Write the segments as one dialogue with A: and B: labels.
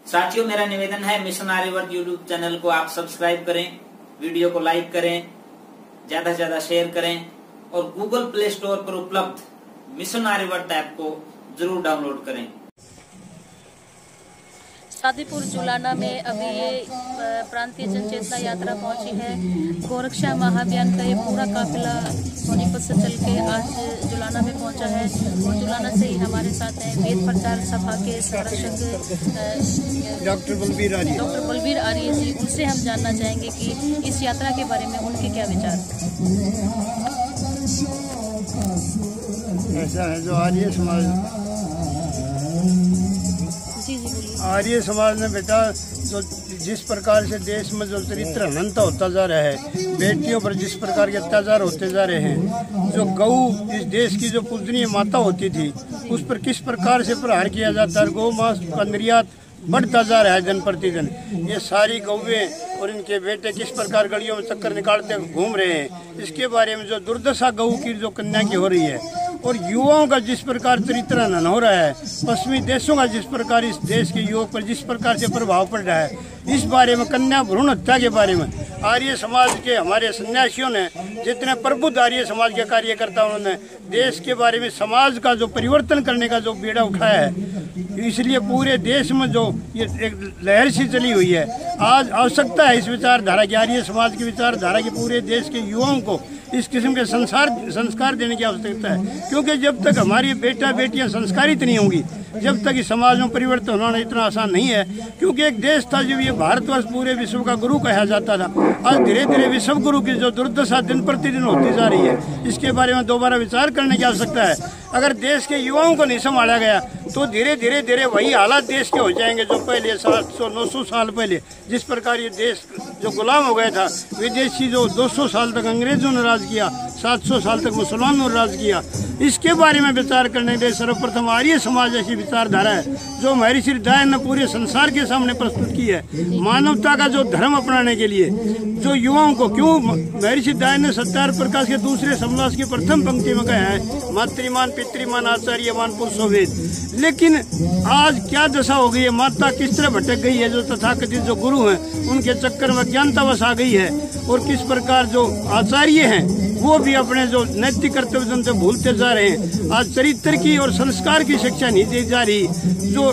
A: साथियों, मेरा निवेदन है मिशन आर्यवर्त यूट्यूब चैनल को आप सब्सक्राइब करें, वीडियो को लाइक करें, ज्यादा से ज्यादा शेयर करें और गूगल प्ले स्टोर पर उपलब्ध मिशन आर्यवर्त ऐप को जरूर डाउनलोड करें।
B: शादीपुर जुलाना में अभी ये प्रांतीय जनचेतना यात्रा पहुंची है। गोरक्षा महाअभियान का ये पूरा काफिला सोनीपत से चल के आज जुलाना में पहुंचा है और जुलाना से ही हमारे साथ हैं वेद प्रचार सभा के संरक्षक डॉक्टर बलबीर आर्य जी। उनसे हम जानना चाहेंगे कि इस यात्रा के बारे में उनके क्या विचार।
C: ऐसा है जो आर्य समाज ने बेटा जो जिस प्रकार से देश में जो चरित्र हननता होता जा रहा है, बेटियों पर जिस प्रकार के अत्याचार होते जा रहे हैं, जो गऊ इस देश की जो पूजनीय माता होती थी उस पर किस प्रकार से प्रहार किया जाता है, गौ मांस का निर्यात बढ़ता जा रहा है दिन प्रतिदिन। ये सारी गौवें और इनके बेटे किस प्रकार गलियों में चक्कर निकालते घूम रहे हैं, इसके बारे में जो दुर्दशा गऊ की जो कन्या की हो रही है और युवाओं का जिस प्रकार चरित्र हनन हो रहा है, पश्चिमी देशों का जिस प्रकार इस देश के युवक पर जिस प्रकार से प्रभाव पड़ रहा है, इस बारे में कन्या भ्रूण हत्या के बारे में आर्य समाज के हमारे सन्यासियों ने, जितने प्रबुद्ध आर्य समाज के कार्यकर्ता उन्होंने देश के बारे में समाज का जो परिवर्तन करने का जो बीड़ा उठाया है, इसलिए पूरे देश में जो ये एक लहर सी चली हुई है, आज आवश्यकता है इस विचारधारा की, आर्य समाज की विचारधारा की पूरे देश के युवाओं को इस किस्म के संस्कार देने की आवश्यकता है। क्योंकि जब तक हमारी बेटा बेटियां संस्कारित नहीं होंगी, जब तक इस समाज में परिवर्तन होना इतना आसान नहीं है। क्योंकि एक देश था जब ये भारतवर्ष पूरे विश्व का गुरु कहा जाता था, आज धीरे धीरे विश्व गुरु की जो दुर्दशा दिन प्रतिदिन होती जा रही है, इसके बारे में दोबारा विचार करने की आवश्यकता है। अगर देश के युवाओं को नहीं संभाला गया तो धीरे धीरे वही हालात देश के हो जाएंगे जो पहले 700-900 साल पहले जिस प्रकार ये देश जो गुलाम हो गया था, विदेशी जो 200 साल तक अंग्रेजों ने राज किया, 700 साल तक मुसलमानों ने राज किया, इसके बारे में विचार करने के लिए सर्वप्रथम आर्य समाज ऐसी विचारधारा है जो महर्षि दयानंद ने पूरे संसार के सामने प्रस्तुत की है। मानवता का जो धर्म अपनाने के लिए जो युवाओं को, क्यों महर्षि दयानंद ने सत्याग्रह प्रकाश के दूसरे समास की प्रथम पंक्ति में कहा है, मातृमान पितृमान आचार्यमान पुरुषो वेद। लेकिन आज क्या दशा हो गई है, माता किस तरह भटक गई है, जो तथाकथित जो गुरु हैं उनके चक्कर में अज्ञानतावश आ गई है और किस प्रकार जो आचार्य हैं वो भी अपने जो नैतिक कर्तव्य उनसे भूलते जा रहे हैं। आज चरित्र की और संस्कार की शिक्षा नहीं दी जा रही, जो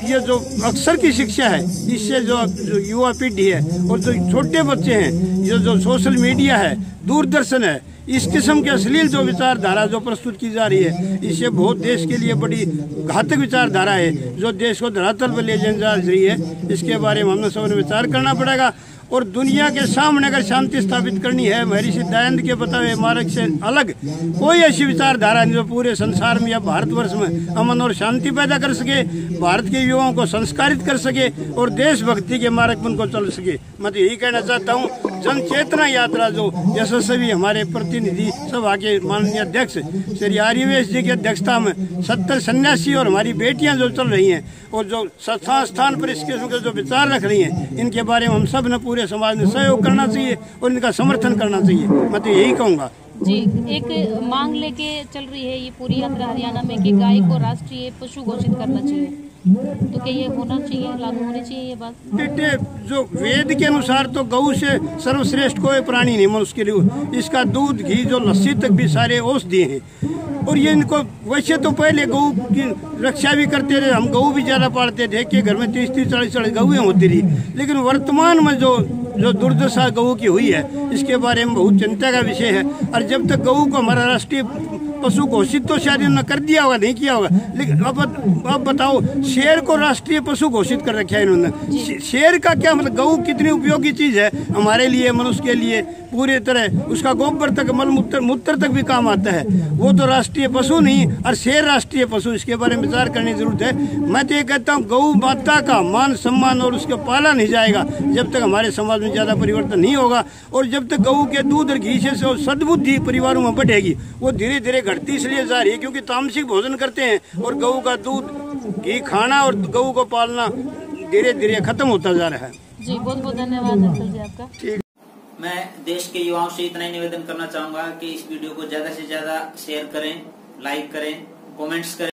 C: ये जो अक्षर की शिक्षा है, इससे जो युवा पीढ़ी है और जो छोटे बच्चे हैं, ये जो सोशल मीडिया है, दूरदर्शन है, इस किस्म के अश्लील जो विचारधारा जो प्रस्तुत की जा रही है, इससे बहुत देश के लिए बड़ी घातक विचारधारा है जो देश को धरातल पर ले जाने जा रही है। इसके बारे में हमने सबने विचार करना पड़ेगा और दुनिया के सामने अगर शांति स्थापित करनी है, महर्षि दयानंद के बताए मार्ग से अलग कोई ऐसी विचारधारा जो पूरे संसार में या भारतवर्ष में अमन और शांति पैदा कर सके, भारत के युवाओं को संस्कारित कर सके और देशभक्ति के मार्ग पर उनको चल सके। मैं तो यही कहना चाहता हूँ, जन चेतना यात्रा जो यशस्वी हमारे प्रतिनिधि सभा के माननीय अध्यक्ष श्री आर्यवेश जी की अध्यक्षता में 70 सन्यासी और हमारी बेटियां जो चल रही हैं और जो स्थान पर इस किस्म के जो विचार रख रही हैं, इनके बारे में हम सब ने पूरे समाज ने सहयोग करना चाहिए और इनका समर्थन करना चाहिए। मैं तो यही कहूँगा
B: जी। एक मांग लेके चल रही है ये पूरी यात्रा हरियाणा में कि गाय को राष्ट्रीय पशु घोषित करना चाहिए, तो क्या ये होना चाहिए, लागू होनी चाहिए ये बात?
C: बेटे, जो वेद के अनुसार तो गऊ से सर्वश्रेष्ठ कोई प्राणी नहीं मनुष्य के लिए, इसका दूध घी जो लस्सी तक भी सारे औषधि हैं और ये इनको वैसे तो पहले गऊ की रक्षा भी करते रहे, हम गऊ भी ज्यादा पालते थे कि घर में 30-40 गऊएं होती रही। लेकिन वर्तमान में जो दुर्दशा गऊ की हुई है, इसके बारे में बहुत चिंता का विषय है। और जब तक गऊ को हमारा राष्ट्रीय पशु घोषित तो शायद इन्होंने कर दिया होगा, नहीं किया होगा, लेकिन अब बताओ, शेर को राष्ट्रीय पशु घोषित कर रखा है इन्होंने। शेर का क्या मतलब, गऊ कितनी उपयोगी चीज है हमारे लिए, मनुष्य के लिए पूरे तरह, उसका गोबर तक मल मूत्र तक भी काम आता है, वो तो राष्ट्रीय पशु नहीं और शेर राष्ट्रीय पशु। इसके बारे में विचार करने की जरूरत है। मैं तो ये कहता हूँ, गऊ माता का मान सम्मान और उसका पाला नहीं जाएगा जब तक हमारे समाज में ज्यादा परिवर्तन नहीं होगा और जब तक गऊ के दूध और घी से सद्बुद्धि परिवारों में बढ़ेगी। वो धीरे धीरे घटती इसलिए जा रही है क्योंकि तामसिक भोजन करते हैं और गऊ का दूध घी खाना और गऊ को पालना धीरे धीरे खत्म होता जा रहा है।
B: जी, बहुत बहुत धन्यवाद अंकल जी आपका।
C: ठीक।
A: मैं देश के युवाओं से इतना ही निवेदन करना चाहूंगा कि इस वीडियो को ज्यादा से ज्यादा शेयर करें, लाइक करें, कमेंट्स करें।